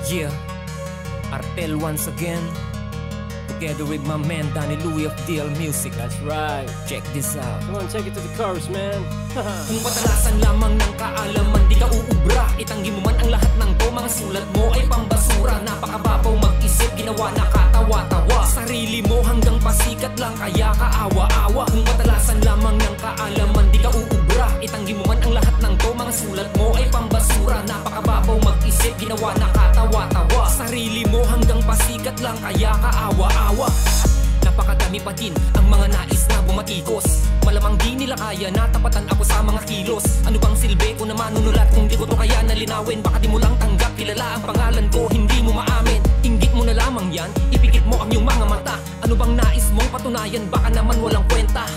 Yeah, Artel once again, together with my man Danny Louie of DL Music. That's right. Check this out. Come on, take it to the chorus, man. Kung patalasan lamang ng kaalaman, di ka uubra. Itanggi mo man ang lahat ng to, mga sulat mo ay pambasura. Napakababaw mag-isip, ginawa na katawa-tawa. Sarili mo hanggang pasikat lang, kaya kaawa-awa. Kung patalasan lamang ng kaalaman, di ka uubra. Itanggi mo man ang lahat ng to, mga sulat mo ay pambasura. Napakababaw mag-isip, ginawa na katawa-tawa. Sarili mo hanggang pasikat lang, kaya kaawa-awa. Napakadami pa din ang mga nais na bumatikos. Malamang di nila kaya, natapatan ako sa mga kilos. Ano bang silbi ko na manunulat kung di ko to kaya nalinawin? Baka di mo lang tanggap, kilala ang pangalan ko, hindi mo maamin. Inggit mo na lamang yan, ipikit mo ang iyong mga mata. Ano bang nais mong patunayan, baka naman walang kwenta.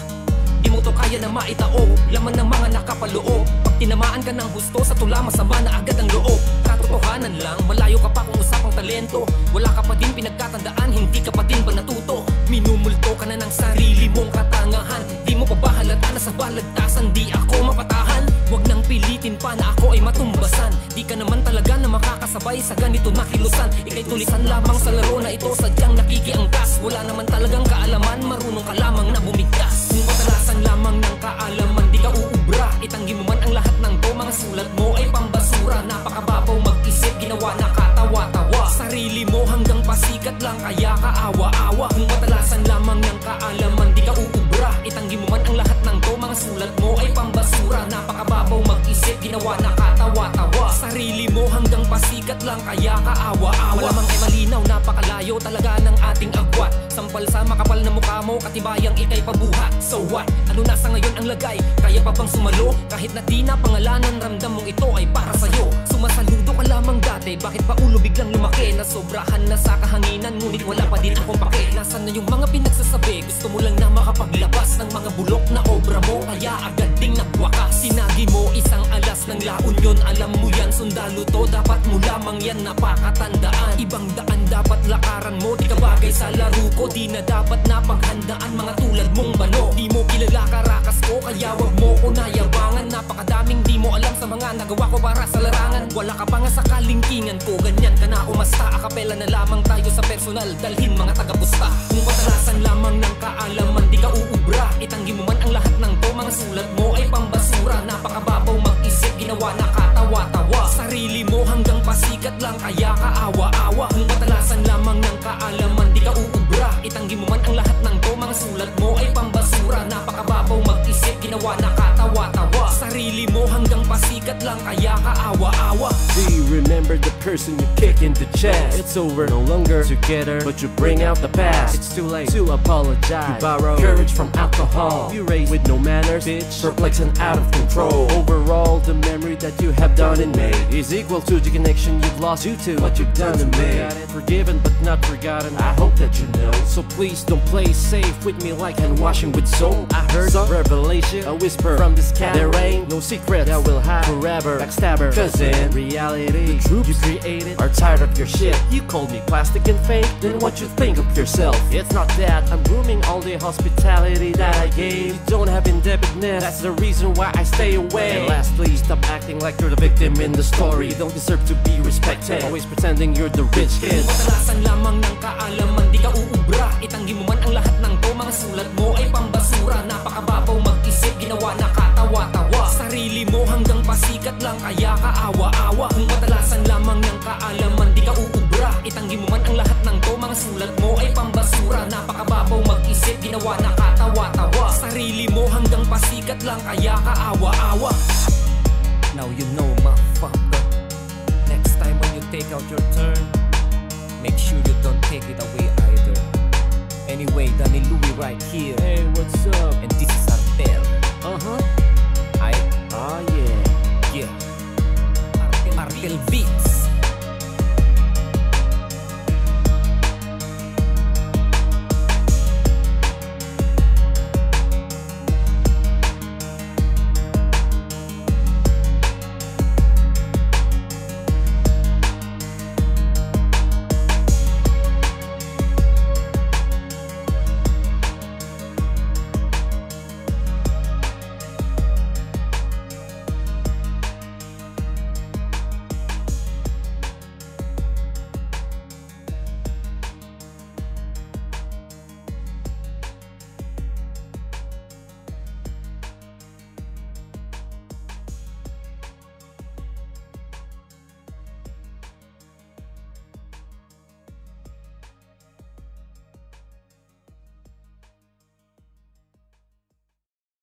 Di mo to kaya na maitao, laman ng mga nakapaloob. Pag tinamaan ka ng husto, sa tula masama na agad ang loob. Katotohanan lang, malayo ka pa kung usapang talento. Wala ka pa din pinagkatandaan, hindi ka pa din ba natuto? Minumulto ka na ng sarili mong katangahan. Di mo pa ba halata na sa balagtasan di ako mapatahan? Huwag nang pilitin pa na ako ay matumbasan. Di ka naman talaga na makakasabay sa ganito na kilusan. Ika'y tulisan lamang sa laro na ito, sadyang nakikiangkas. Wala naman talagang kaalaman, marunong ka lamang na bumigkas. Kung patalasan lamang ng kaalaman, di ka uubra. Itanggi mo man ang lahat ng to, mga sulat mo ay pambasura. Napakababaw mag-isip, ginawa na katawa-tawa. Sarili mo hanggang pasikat lang, kaya kaawa-awa. Kung patalasan lamang ng kaalaman, di ka uubra. Itanggi mo man ang lahat ng to, mga sulat mo ay pambasura. Napakababaw mag-isip, ginawa na katawa-tawa. Sarili mo hanggang pasikat lang, kaya kaawa-awa. Malamang ay malinaw, napakalayo talaga ng ating agwat. Sampal sa makapal na mukha mo, katibayang ikay pabuhat. So what? Ano nasa ngayon ang lagay? Kaya pa bang sumalo? Kahit na di na pangalanan, ramdam mong ito ay para sa'yo. Sumasaludo ka lamang dati, bakit pa ulo biglang lumaki? Nasobrahan na sa kahanginan, ngunit wala pa din akong pake. Nasaan na yung mga pinagsasabi? Gusto mo lang na makapaglabas ng mga bulok na obra mo, kaya agad ding nagwakas. Sinagi mo isang alas ng La Union, alam mo yan, sundalo to, dapat mo lamang yan napakatandaan. Ibang daan dapat lakaran mo, di ka bagay sa laro ko. Di na dapat napaghandaan mga tulad mong bano. Di mo kilala karakas ko, kaya wag mo ko nayabangan. Napakadaming di mo alam sa mga nagawa ko para sa larangan. Wala ka pa nga sa kalingkingan ko, ganyan ka na umasta. Akapela na lamang tayo sa personal, dalhin mga taga-pusta. Kung patalasan lamang ng kaalaman, di ka uubra. Itanggi mo man ang lahat ng to, mga sulat mo ay pambasura. Napakababaw mag-isip, ginawa na katawa-tawa. Sarili mo hanggang pasikat lang, kaya kaawa-awa. Kung patalasan lamang ng kaalaman, di ka uubra. Itanggi mo man ang lahat ng to, mga sulat mo ay pambasura. Napakababaw mag-isip, ginawa na katawa-tawa. Sarili mo hanggang pasikat lang, kaya kaawa-awa. Do you remember the person you kick in the chest? It's over, no longer together, but you bring out the past. It's too late to apologize. You borrow courage from alcohol. You raised with no manners, bitch, perplexed and out of control. Overall, the memory that you have done and made is equal to the connection you've lost due to what you've done and made. Forgiven but not forgotten, I hope that you know. So please don't play safe with me like hand washing with soap. I heard some revelation, a whisper from the sky. There ain't no secret that will hide forever. Backstabber, cause in reality, the troops you created are tired of your shit. You called me plastic and fake, then what you think of yourself? It's not that I'm grooming all the hospitality that I gave. You don't have indebtedness, that's the reason why I stay away. And last, please stop acting like you're the victim in the story. You don't deserve to be respected, always pretending you're the rich kid. Patalasan lamang ng kaalaman, di ka uubra. Itanggi mo man ang lahat ng to, mga sulat mo ay pambasura. Napakababaw mag-isip, ginawa na katawa-tawa. Sarili mo hanggang pasikat lang, kaya kaawa-awa. Kung patalasan lamang ng kaalaman, di ka uubra. Itanggi mo man ang lahat ng to, mga sulat mo ay pambasura. Napakababaw mag-isip, ginawa na katawa-tawa. Sarili mo hanggang pasikat lang, kaya kaawa-awa. Now you know, motherfucker. Next time when you take out your turn, make sure you don't take it away either. Anyway, Danny Louie right here. Hey, what's up? And this is Artel. Uh-huh. I Oh yeah. Yeah. Artel B.